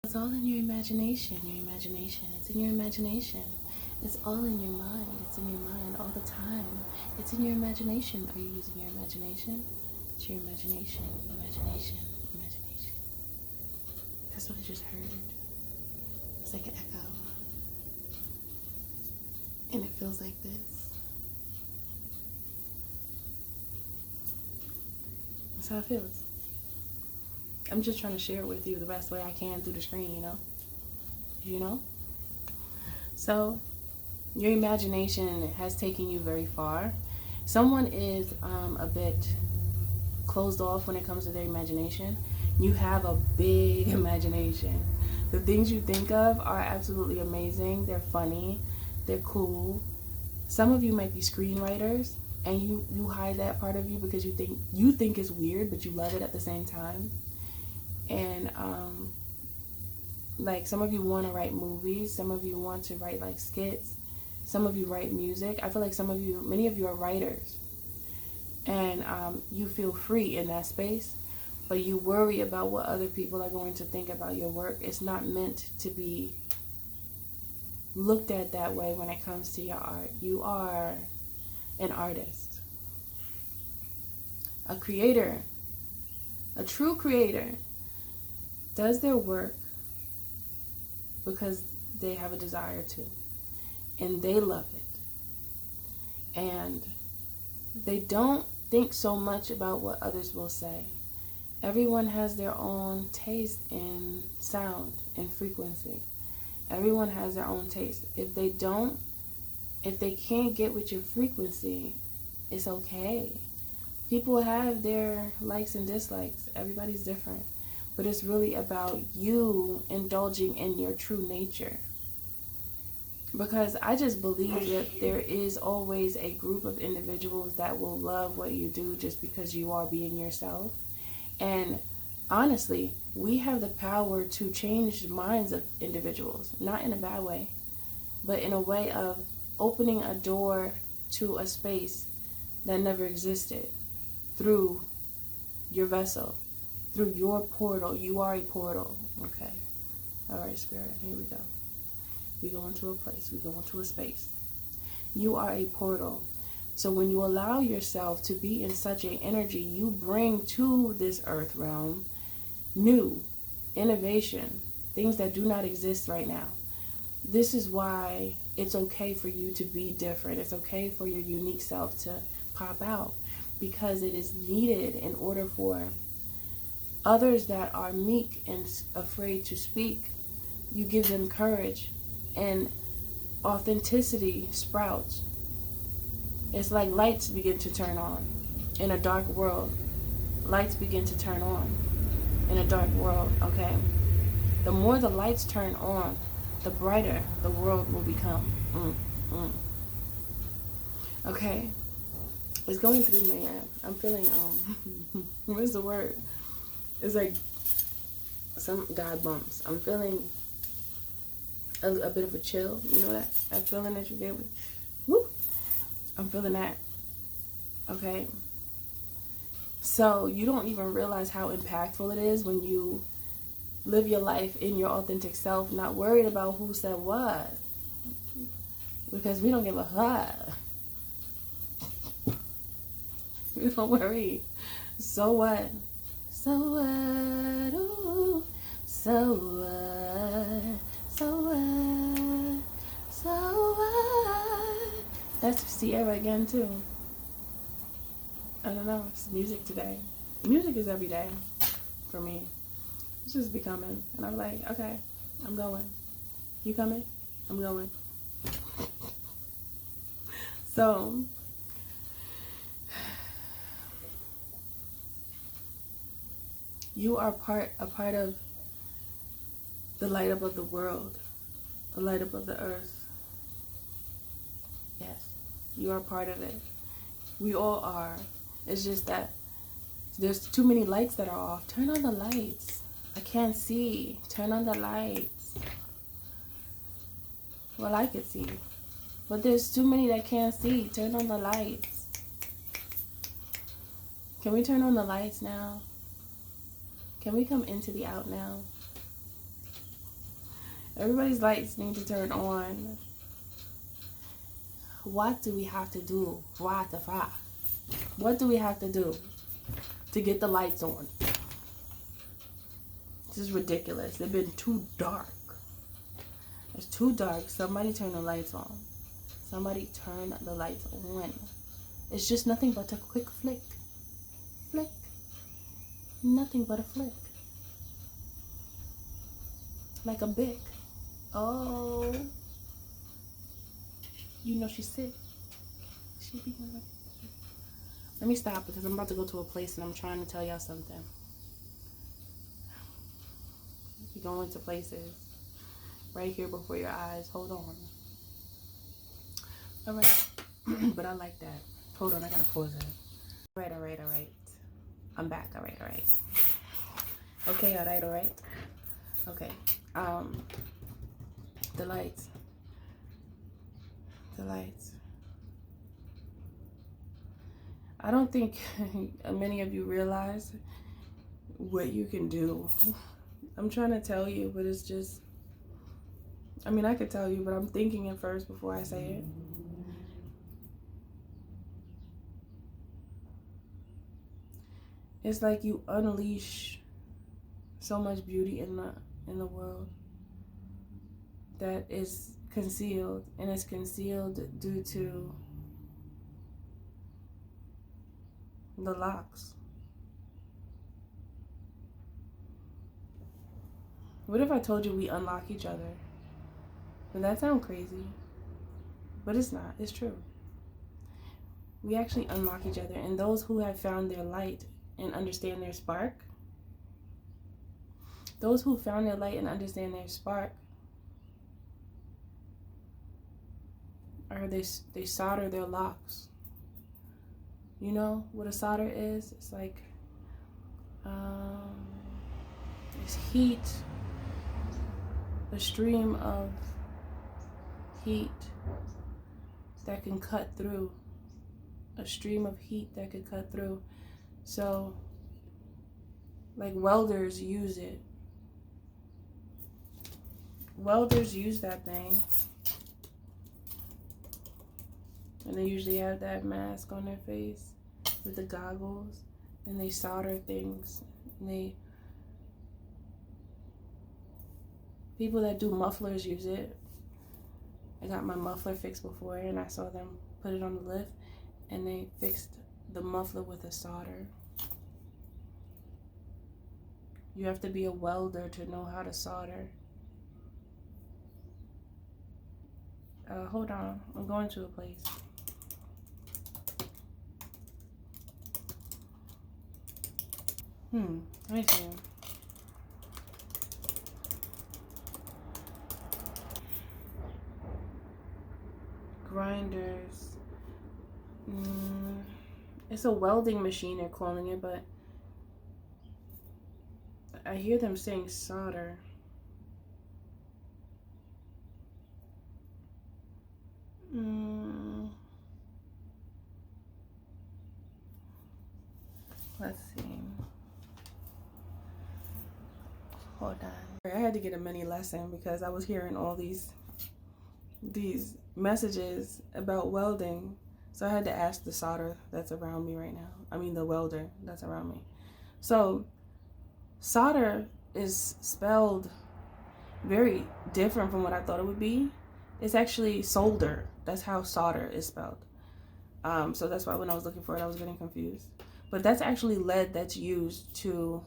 It's all in your imagination. Your imagination. It's in your imagination. It's all in your mind. It's in your mind all the time. It's in your imagination. Are you using your imagination? It's your imagination. Imagination. Imagination. That's what I just heard. It's like an echo. And it feels like this. That's how it feels. I'm just trying to share it with you the best way I can through the screen, you know? You know? So, your imagination has taken you very far. Someone is a bit closed off when it comes to their imagination. You have a big imagination. The things you think of are absolutely amazing. They're funny. They're cool. Some of you might be screenwriters, and you hide that part of you because you think it's weird, but you love it at the same time. And like some of you want to write movies, some of you want to write like skits, some of you write music. I feel like many of you are writers, and you feel free in that space, but you worry about what other people are going to think about your work. It's not meant to be looked at that way when it comes to your art. You are an artist, a creator, a true creator does their work because they have a desire to, and they love it, and they don't think so much about what others will say. Everyone has their own taste in sound and frequency. Everyone has their own taste. If they can't get with your frequency, it's okay. People have their likes and dislikes. Everybody's different. But it's really about you indulging in your true nature. Because I just believe that there is always a group of individuals that will love what you do just because you are being yourself. And honestly, we have the power to change the minds of individuals. Not in a bad way, but in a way of opening a door to a space that never existed through your vessel. Through your portal. You are a portal. Okay. Alright, Spirit. Here we go. We go into a place. We go into a space. You are a portal. So when you allow yourself to be in such an energy, you bring to this earth realm new innovation. Things that do not exist right now. This is why it's okay for you to be different. It's okay for your unique self to pop out. Because it is needed in order for others that are meek and afraid to speak. You give them courage, and authenticity sprouts. It's like lights begin to turn on in a dark world. Lights begin to turn on in a dark world, okay? The more the lights turn on, the brighter the world will become. Okay? It's going through me. I'm feeling, what's the word? It's like some God bumps. I'm feeling a bit of a chill. You know that feeling that you get with, whoop. I'm feeling that. Okay. So you don't even realize how impactful it is when you live your life in your authentic self, not worried about who said what. Because we don't give a fuck. We don't worry. So what? So what? Ooh. So what? So what? So what? That's Sierra again too. I don't know. It's music today. Music is every day for me. It's just becoming. And I'm like, okay, I'm going. You coming? I'm going. So you are a part of the light up of the world, the light up of the earth. Yes, you are part of it. We all are. It's just that there's too many lights that are off. Turn on the lights. I can't see. Turn on the lights. Well, I could see. But there's too many that can't see. Turn on the lights. Can we turn on the lights now? Can we come into the out now? Everybody's lights need to turn on. What do we have to do? What do we have to do to get the lights on? This is ridiculous. They've been too dark. It's too dark. Somebody turn the lights on. Somebody turn the lights on. It's just nothing but a quick flick. Flick. Nothing but a flick. Like a bic. Oh. You know she's sick. She be like... Let me stop because I'm about to go to a place and I'm trying to tell y'all something. You're going to places right here before your eyes. Hold on. All right. But I like that. Hold on, I gotta pause it. All right. I'm back. All right. Okay, all right. Okay. The lights. I don't think many of you realize what you can do. I'm trying to tell you, but it's just, I mean, I could tell you, but I'm thinking it first before I say it. It's like you unleash so much beauty in the world that is concealed, and it's concealed due to the locks. What if I told you we unlock each other? Would that sound crazy? But it's not. It's true. We actually unlock each other, and those who have found their light and understand their spark, or they solder their locks. You know what a solder is? It's like it's heat, a stream of heat that can cut through. So like welders use it. Welders use that thing. And they usually have that mask on their face with the goggles, and they solder things. And people that do mufflers use it. I got my muffler fixed before, and I saw them put it on the lift, and they fixed the muffler with a solder. You have to be a welder to know how to solder. Hold on, I'm going to a place. Let me see. Grinders. It's a welding machine, they're calling it, but I hear them saying solder. Let's see. Hold on. I had to get a mini lesson because I was hearing all these messages about welding. So I had to ask the solder that's around me right now. I mean the welder that's around me. So solder is spelled very different from what I thought it would be. It's actually solder. That's how solder is spelled. So that's why when I was looking for it, I was getting confused. But that's actually lead that's used to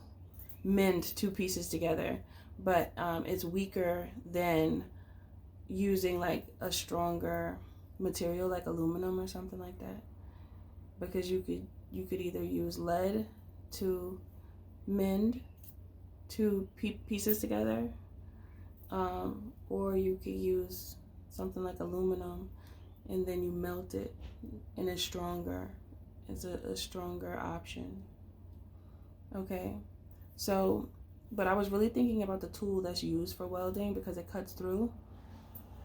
mend two pieces together. But it's weaker than using like a stronger material like aluminum or something like that. Because you could either use lead to mend two pieces together, or you could use something like aluminum and then you melt it and it's stronger. It's a stronger option. Okay, so but I was really thinking about the tool that's used for welding because it cuts through,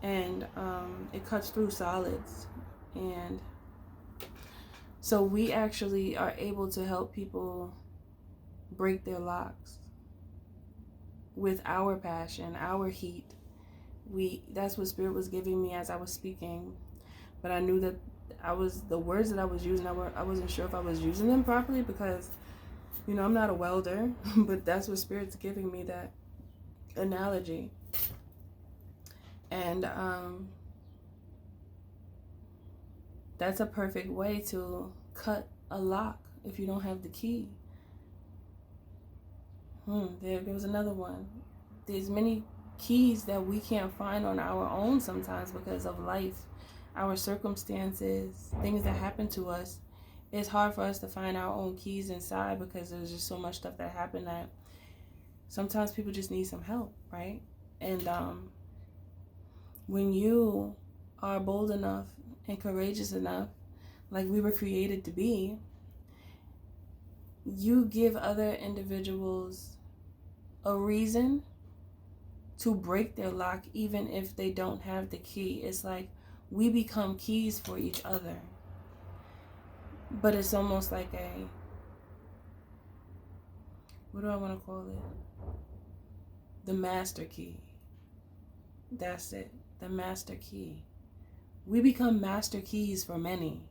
and it cuts through solids. And so we actually are able to help people break their locks with our passion, our heat, that's what Spirit was giving me as I was speaking. But I knew that the words that I was using, I wasn't sure if I was using them properly, because, you know, I'm not a welder, but that's what Spirit's giving me, that analogy. And that's a perfect way to cut a lock if you don't have the key. There was another one. There's many keys that we can't find on our own sometimes because of life, our circumstances, things that happen to us. It's hard for us to find our own keys inside because there's just so much stuff that happened that sometimes people just need some help, right? And when you are bold enough and courageous enough, like we were created to be, you give other individuals a reason to break their lock even if they don't have the key. It's like we become keys for each other. But it's almost like what do I want to call it? The master key. That's it. The master key. We become master keys for many.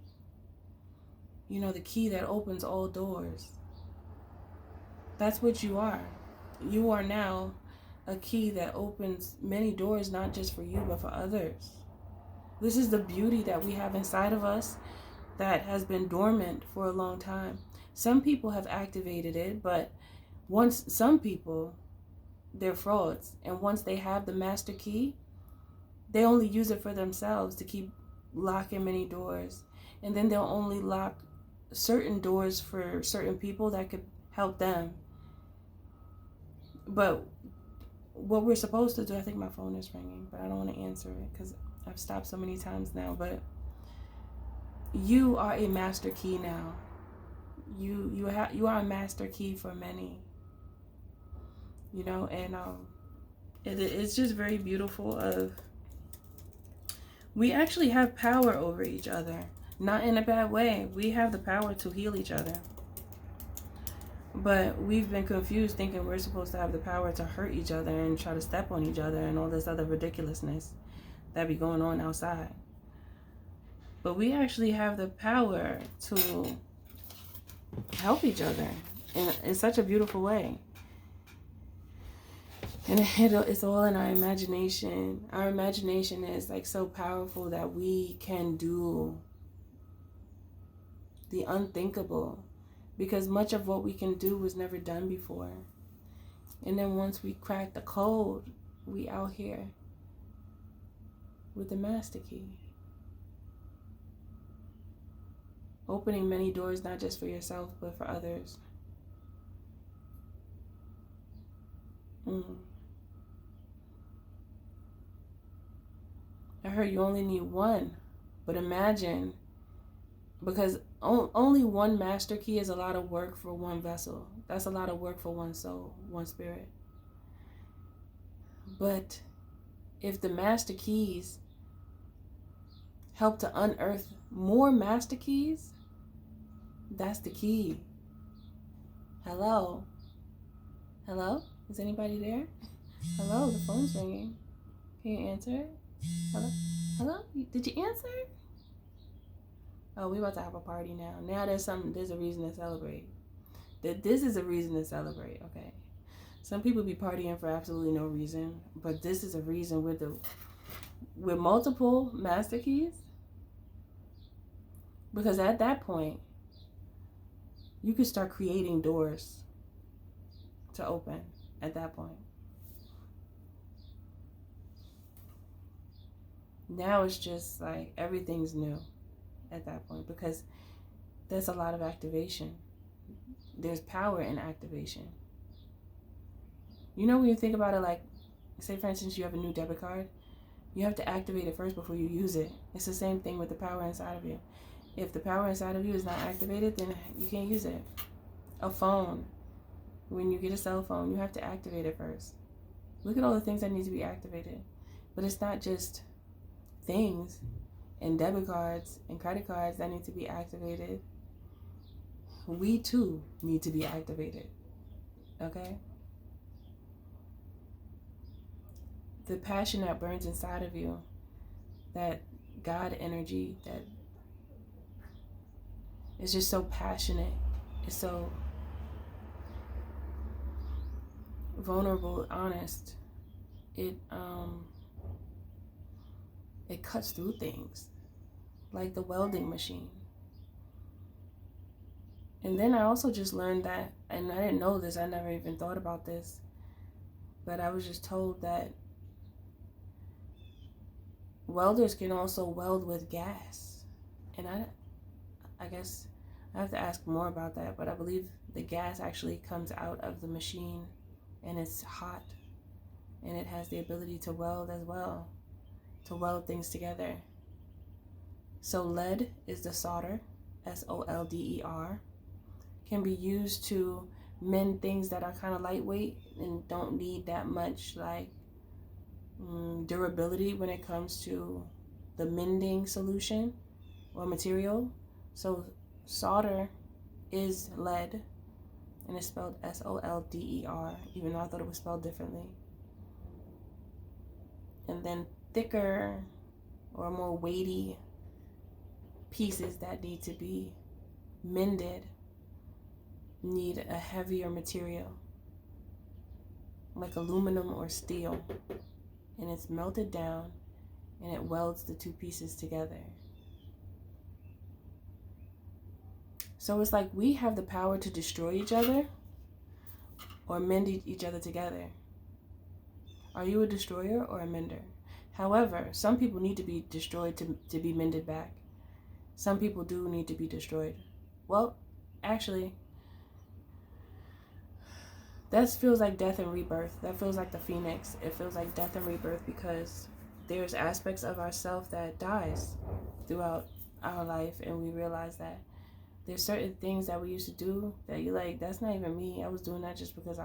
You know, the key that opens all doors. That's what you are. You are now a key that opens many doors, not just for you, but for others. This is the beauty that we have inside of us that has been dormant for a long time. Some people have activated it, but some people, they're frauds. And once they have the master key, they only use it for themselves to keep locking many doors. And then they'll only lock certain doors for certain people that could help them. But what we're supposed to do, I think my phone is ringing, but I don't want to answer it because I've stopped so many times now. But you are a master key now. You are a master key for many. You know, and it's just very beautiful. We actually have power over each other, not in a bad way. We have the power to heal each other. But we've been confused thinking we're supposed to have the power to hurt each other and try to step on each other and all this other ridiculousness that be going on outside. But we actually have the power to help each other in such a beautiful way. And it's all in our imagination. Our imagination is like so powerful that we can do the unthinkable. Because much of what we can do was never done before. And then once we crack the code, we out here with the master key. Opening many doors, not just for yourself, but for others. I heard you only need one, but imagine, because only one master key is a lot of work for one vessel. That's a lot of work for one soul, one spirit. But if the master keys help to unearth more master keys, that's the key. Hello? Hello? Is anybody there? Hello, the phone's ringing. Can you answer it? Hello? Hello? Did you answer? Oh, we about to have a party now. Now there's a reason to celebrate. This is a reason to celebrate, okay? Some people be partying for absolutely no reason, but this is a reason with multiple master keys. Because at that point, you can start creating doors to open at that point. Now it's just like everything's new at that point, because there's a lot of activation. There's power in activation. You know, when you think about it, like, say for instance, you have a new debit card, you have to activate it first before you use it. It's the same thing with the power inside of you. If the power inside of you is not activated, then you can't use it. A phone, when you get a cell phone, you have to activate it first. Look at all the things that need to be activated. But it's not just things and debit cards and credit cards that need to be activated. We too need to be activated. Okay? the passion that burns inside of you, that God energy that is just so passionate, it's so vulnerable, honest. It cuts through things like the welding machine. And then I also just learned that, and I didn't know this, I never even thought about this, but I was just told that welders can also weld with gas. And I guess I have to ask more about that, but I believe the gas actually comes out of the machine and it's hot and it has the ability to weld as well, to weld things together. So lead is the solder, SOLDER, can be used to mend things that are kind of lightweight and don't need that much like durability when it comes to the mending solution or material. So solder is lead, and it's spelled SOLDER, even though I thought it was spelled differently. And then thicker or more weighty pieces that need to be mended need a heavier material, like aluminum or steel, and it's melted down and it welds the two pieces together. So it's like we have the power to destroy each other or mend each other together. Are you a destroyer or a mender? However, some people need to be destroyed to be mended back. Some people do need to be destroyed. Well, actually, that feels like death and rebirth. That feels like the phoenix. It feels like death and rebirth because there's aspects of ourselves that dies throughout our life, and we realize that there's certain things that we used to do that you're like, that's not even me. I was doing that just because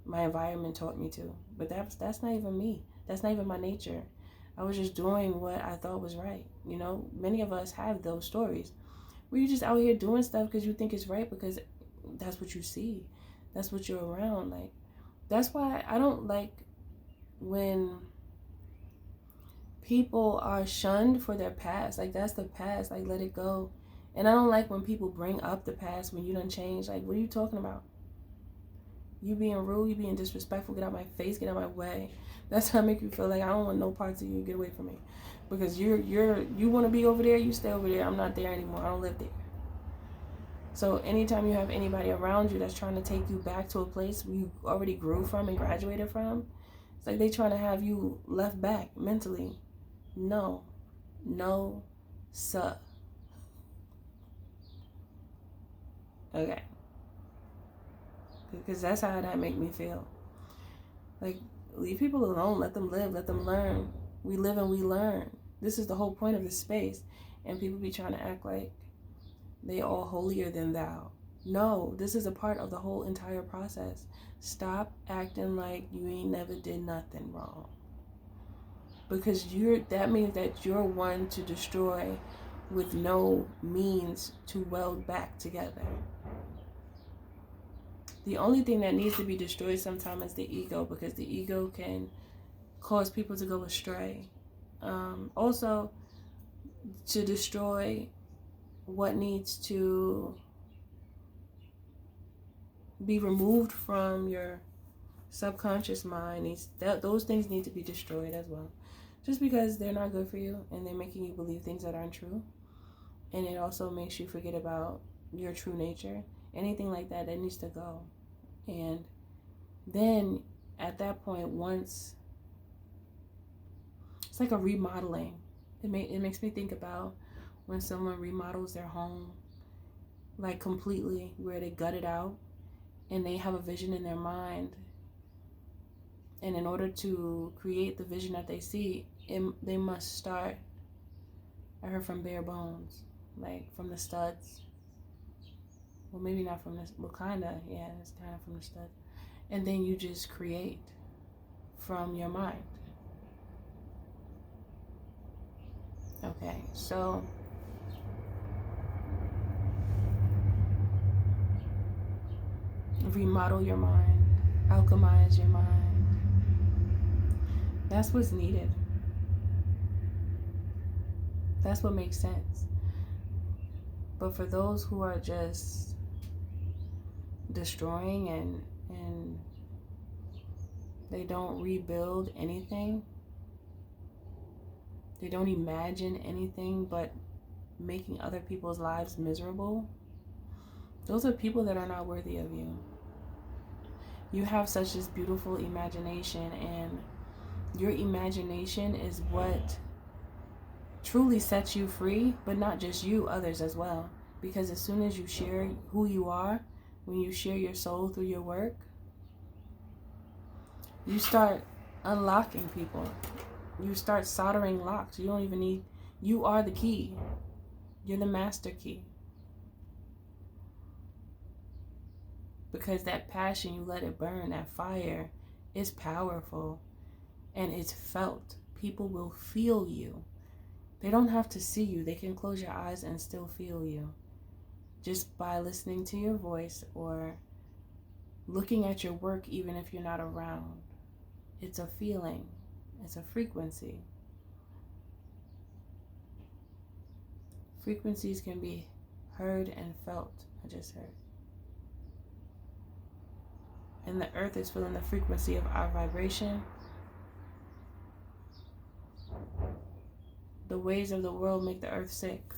my environment taught me to. But that's not even me. That's not even my nature. I was just doing what I thought was right. You know, many of us have those stories where you're just out here doing stuff because you think it's right, because that's what you see. That's what you're around. Like, that's why I don't like when people are shunned for their past. Like, that's the past. Like, let it go. And I don't like when people bring up the past when you done changed. Like, what are you talking about? You being rude, you being disrespectful, get out my face, get out my way. That's how I make you feel like I don't want no parts of you, get away from me. Because you want to be over there, you stay over there. I'm not there anymore. I don't live there. So anytime you have anybody around you that's trying to take you back to a place where you already grew from and graduated from, it's like they trying to have you left back mentally. No, sir. Okay. Because that's how that make me feel. Like, leave people alone. Let them live. Let them learn. We live and we learn. This is the whole point of this space. And people be trying to act like they all holier than thou. No, this is a part of the whole entire process. Stop acting like you ain't never did nothing wrong. Because that means that you're one to destroy with no means to weld back together. The only thing that needs to be destroyed sometimes is the ego, because the ego can cause people to go astray. Also, to destroy what needs to be removed from your subconscious mind, those things need to be destroyed as well. Just because they're not good for you and they're making you believe things that aren't true. And it also makes you forget about your true nature. Anything like that needs to go. And then at that point, once, it's like a remodeling. It makes me think about when someone remodels their home, like completely, where they gut it out and they have a vision in their mind. And in order to create the vision that they see, they must start, I heard, from bare bones, like from the studs. Well, maybe not from this, well, kinda, yeah, it's kind of from the studs. And then you just create from your mind. Okay, so remodel your mind, alchemize your mind. That's what's needed. That's what makes sense. But for those who are just destroying and they don't rebuild anything, they don't imagine anything but making other people's lives miserable, those are people that are not worthy of you. You have such this beautiful imagination, and your imagination is what truly sets you free, but not just you, others as well. Because as soon as you share who you are, when you share your soul through your work, you start unlocking people. You start soldering locks. You don't even need, you are the key. You're the master key. Because that passion, you let it burn, that fire is powerful and it's felt. People will feel you. They don't have to see you. They can close your eyes and still feel you. Just by listening to your voice or looking at your work, even if you're not around. It's a feeling. It's a frequency. Frequencies can be heard and felt. I just heard. And the earth is feeling the frequency of our vibration. The ways of the world make the earth sick.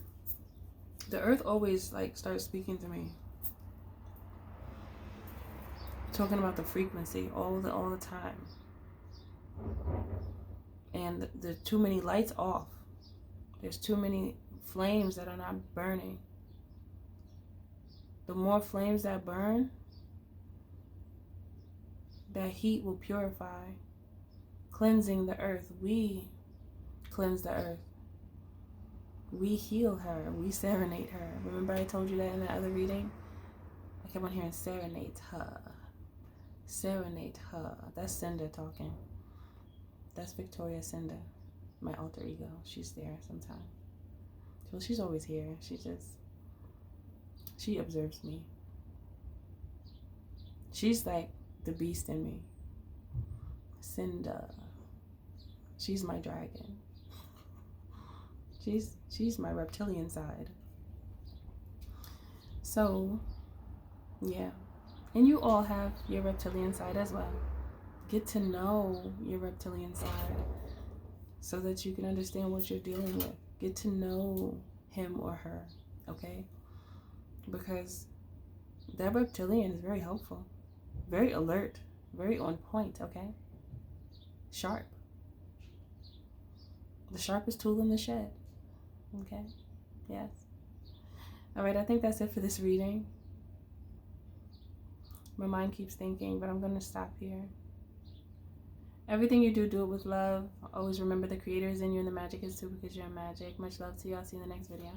The earth always starts speaking to me. Talking about the frequency all the time. And there's too many lights off. There's too many flames that are not burning. The more flames that burn, that heat will purify, cleansing the earth. We cleanse the earth. We heal her. We serenade her. Remember I told you that in the other reading? I kept on hearing serenade her. Serenade her. That's Cinder talking. That's Victoria Cinder, my alter ego. She's there sometimes. Well, she's always here. She observes me. She's like the beast in me. Cinder. She's my dragon. She's my reptilian side. So, yeah. And you all have your reptilian side as well. Get to know your reptilian side so that you can understand what you're dealing with. Get to know him or her, okay? Because that reptilian is very helpful, very alert, very on point, okay? Sharp. The sharpest tool in the shed, okay? Yes. All right, I think that's it for this reading. My mind keeps thinking, but I'm going to stop here. Everything you do, do it with love. Always remember the creator is in you and the magic is too, because you're magic. Much love to you. I'll see you in the next video.